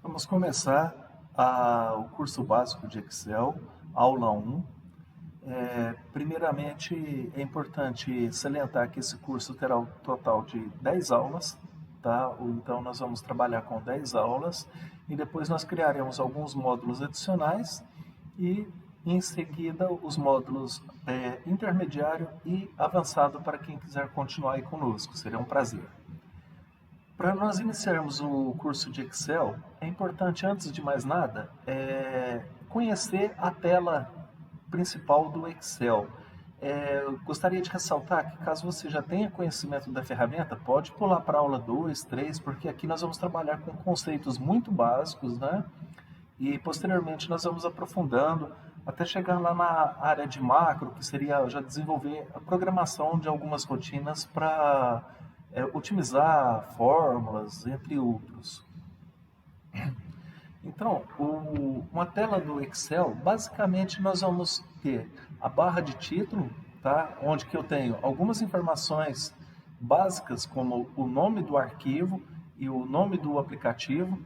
Vamos começar o curso básico de Excel, aula 1. Primeiramente, é importante salientar que esse curso terá um total de 10 aulas, tá? Então, nós vamos trabalhar com 10 aulas e depois nós criaremos alguns módulos adicionais e, em seguida, os módulos intermediário e avançado para quem quiser continuar aí conosco. Seria um prazer. Para nós iniciarmos o curso de Excel, é importante, antes de mais nada, conhecer a tela principal do Excel. Eu gostaria de ressaltar que, caso você já tenha conhecimento da ferramenta, pode pular para a aula 2, 3, porque aqui nós vamos trabalhar com conceitos muito básicos, né? E posteriormente nós vamos aprofundando até chegar lá na área de macro, que seria já desenvolver a programação de algumas rotinas para otimizar fórmulas, entre outros. Então, uma tela do Excel, basicamente nós vamos ter a barra de título, tá? Onde que eu tenho algumas informações básicas, como o nome do arquivo e o nome do aplicativo.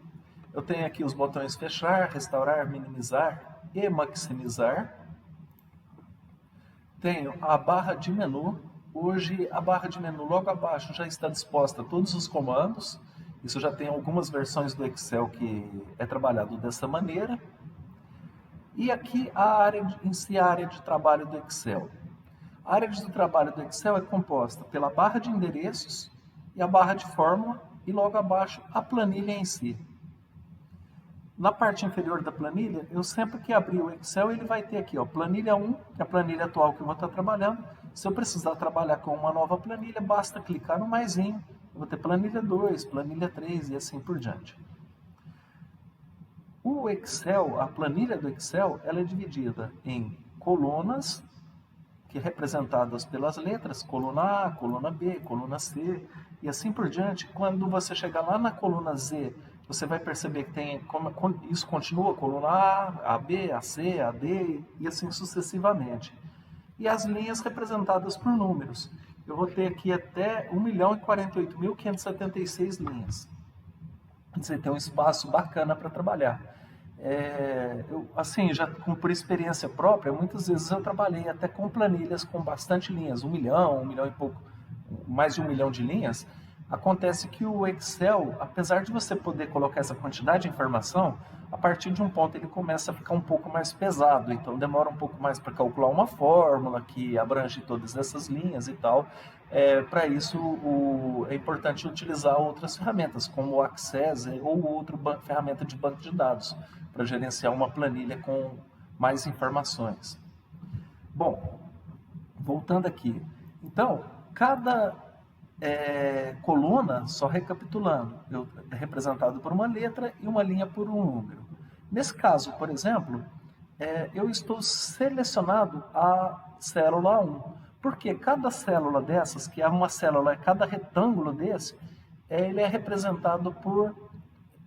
Eu tenho aqui os botões fechar, restaurar, minimizar e maximizar. Tenho a barra de menu. Hoje a barra de menu logo abaixo já está disposta todos os comandos. Isso já tem algumas versões do Excel que é trabalhado dessa maneira. E aqui em si a área de trabalho do Excel. A área de trabalho do Excel é composta pela barra de endereços e a barra de fórmula e logo abaixo a planilha em si. Na parte inferior da planilha, eu sempre que abrir o Excel, ele vai ter aqui, ó, planilha 1, que é a planilha atual que eu vou estar trabalhando. Se eu precisar trabalhar com uma nova planilha, basta clicar no maisinho. Eu vou ter planilha 2, planilha 3 e assim por diante. O Excel, a planilha do Excel, ela é dividida em colunas, que representadas pelas letras, coluna A, coluna B, coluna C, e assim por diante. Quando você chegar lá na coluna Z, você vai perceber que isso continua, coluna A B, a C, a D, e assim sucessivamente. E as linhas representadas por números. Eu vou ter aqui até 1.048.576 linhas. Você tem um espaço bacana para trabalhar. Assim, já por experiência própria, muitas vezes eu trabalhei até com planilhas com bastante linhas, 1 milhão e pouco, mais de 1 milhão de linhas. Acontece que o Excel, apesar de você poder colocar essa quantidade de informação, a partir de um ponto ele começa a ficar um pouco mais pesado, então demora um pouco mais para calcular uma fórmula que abrange todas essas linhas e tal. Para isso é importante utilizar outras ferramentas, como o Access ou outra ferramenta de banco de dados, para gerenciar uma planilha com mais informações. Bom, voltando aqui. Então, cada coluna, só recapitulando, é representado por uma letra e uma linha por um número. Nesse caso, por exemplo, eu estou selecionado a célula 1, porque cada célula dessas, que é uma célula, cada retângulo desse, ele é representado por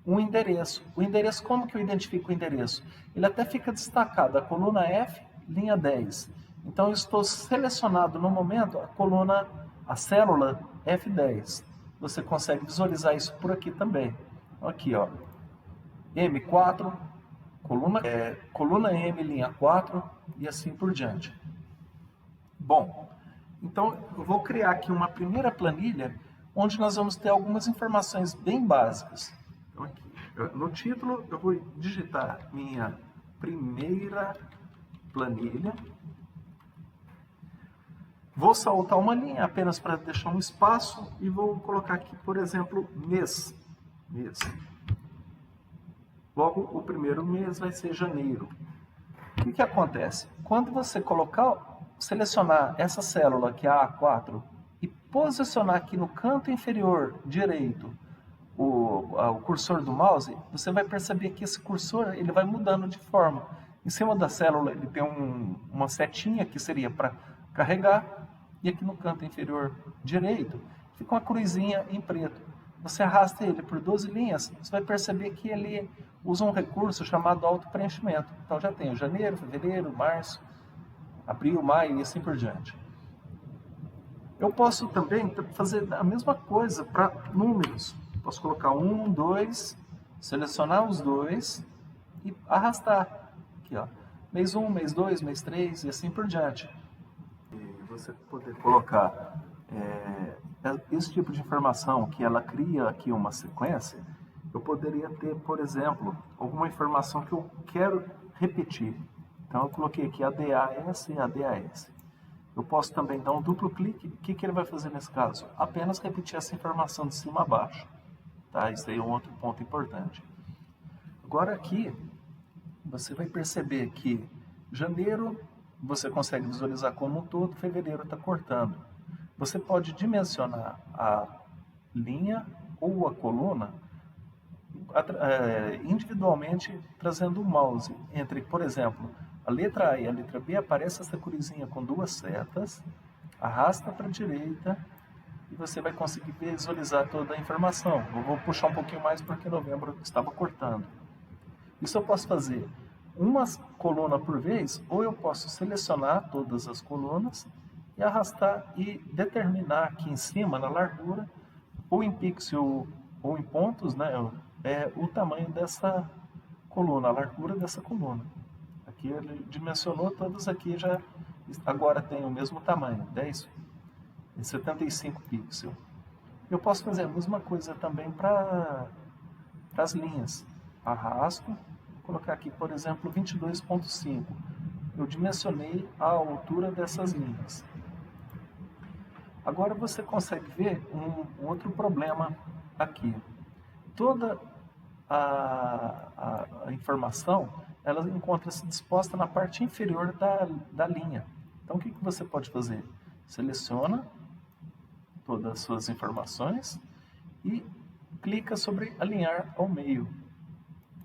um endereço. O endereço, como que eu identifico o endereço? Ele até fica destacado, a coluna F, linha 10. Então, eu estou selecionado no momento a célula F10. Você consegue visualizar isso por aqui também. Aqui, ó, M4, coluna M, linha 4 e assim por diante. Bom, então eu vou criar aqui uma primeira planilha onde nós vamos ter algumas informações bem básicas. Então, aqui, no título eu vou digitar minha primeira planilha. Vou saltar uma linha apenas para deixar um espaço e vou colocar aqui, por exemplo, mês. Logo, o primeiro mês vai ser janeiro. O que acontece? Quando você selecionar essa célula, que é a A4, e posicionar aqui no canto inferior direito o cursor do mouse, você vai perceber que esse cursor ele vai mudando de forma. Em cima da célula ele tem uma setinha que seria para carregar, e aqui no canto inferior direito fica uma cruzinha em preto. Você arrasta ele por 12 linhas, você vai perceber que ele usa um recurso chamado auto-preenchimento. Então já tem janeiro, fevereiro, março, abril, maio e assim por diante. Eu posso também fazer a mesma coisa para números. Posso colocar 1, 2, selecionar os dois e arrastar. Aqui, ó. Mês 1, mês 2, mês 3 e assim por diante. E você poder colocar esse tipo de informação que ela cria aqui uma sequência, eu poderia ter, por exemplo, alguma informação que eu quero repetir. Então eu coloquei aqui ADAS e ADAS. Eu posso também dar um duplo clique. O que ele vai fazer nesse caso? Apenas repetir essa informação de cima a baixo. Tá? Isso aí é um outro ponto importante. Agora aqui, você vai perceber que janeiro você consegue visualizar como um todo, fevereiro está cortando. Você pode dimensionar a linha ou a coluna individualmente, trazendo o mouse entre, por exemplo, a letra A e a letra B, aparece essa cruzinha com duas setas, arrasta para a direita e você vai conseguir visualizar toda a informação. Eu vou puxar um pouquinho mais porque novembro estava cortando. Isso eu posso fazer uma coluna por vez, ou eu posso selecionar todas as colunas e arrastar e determinar aqui em cima, na largura, ou em pixel ou em pontos, né, o tamanho dessa coluna, a largura dessa coluna. Aqui ele dimensionou, todas aqui já agora tem o mesmo tamanho, 10 e 75 pixels. Eu posso fazer a mesma coisa também para as linhas. Arrasto, vou colocar aqui, por exemplo, 22.5. Eu dimensionei a altura dessas linhas. Agora você consegue ver um outro problema aqui. Toda a informação, ela encontra-se disposta na parte inferior da linha. Então o que você pode fazer? Seleciona todas as suas informações e clica sobre alinhar ao meio.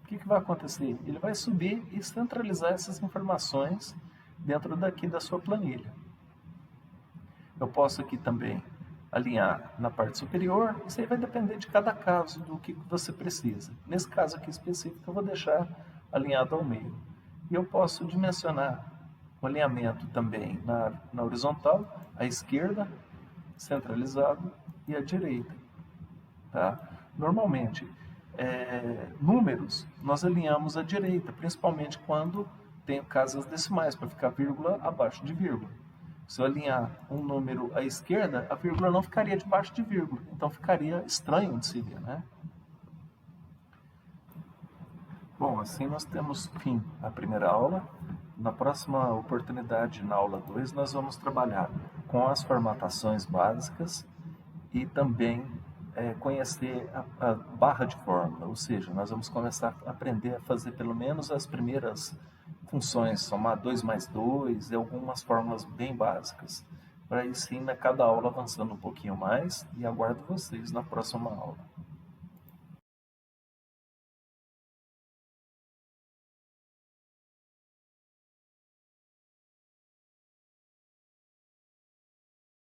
O que vai acontecer? Ele vai subir e centralizar essas informações dentro daqui da sua planilha. Eu posso aqui também alinhar na parte superior, isso aí vai depender de cada caso, do que você precisa. Nesse caso aqui específico, eu vou deixar alinhado ao meio. E eu posso dimensionar o alinhamento também na horizontal, à esquerda, centralizado, e à direita. Tá? Normalmente, números, nós alinhamos à direita, principalmente quando tem casas decimais, para ficar vírgula abaixo de vírgula. Se eu alinhar um número à esquerda, a vírgula não ficaria debaixo de vírgula, então ficaria estranho de se ver, né? Bom, assim nós temos fim a primeira aula. Na próxima oportunidade, na aula 2, nós vamos trabalhar com as formatações básicas e também conhecer a barra de fórmula, ou seja, nós vamos começar a aprender a fazer pelo menos as primeiras funções, somar 2 mais 2 e algumas fórmulas bem básicas. Para aí sim, cada aula avançando um pouquinho mais, e aguardo vocês na próxima aula.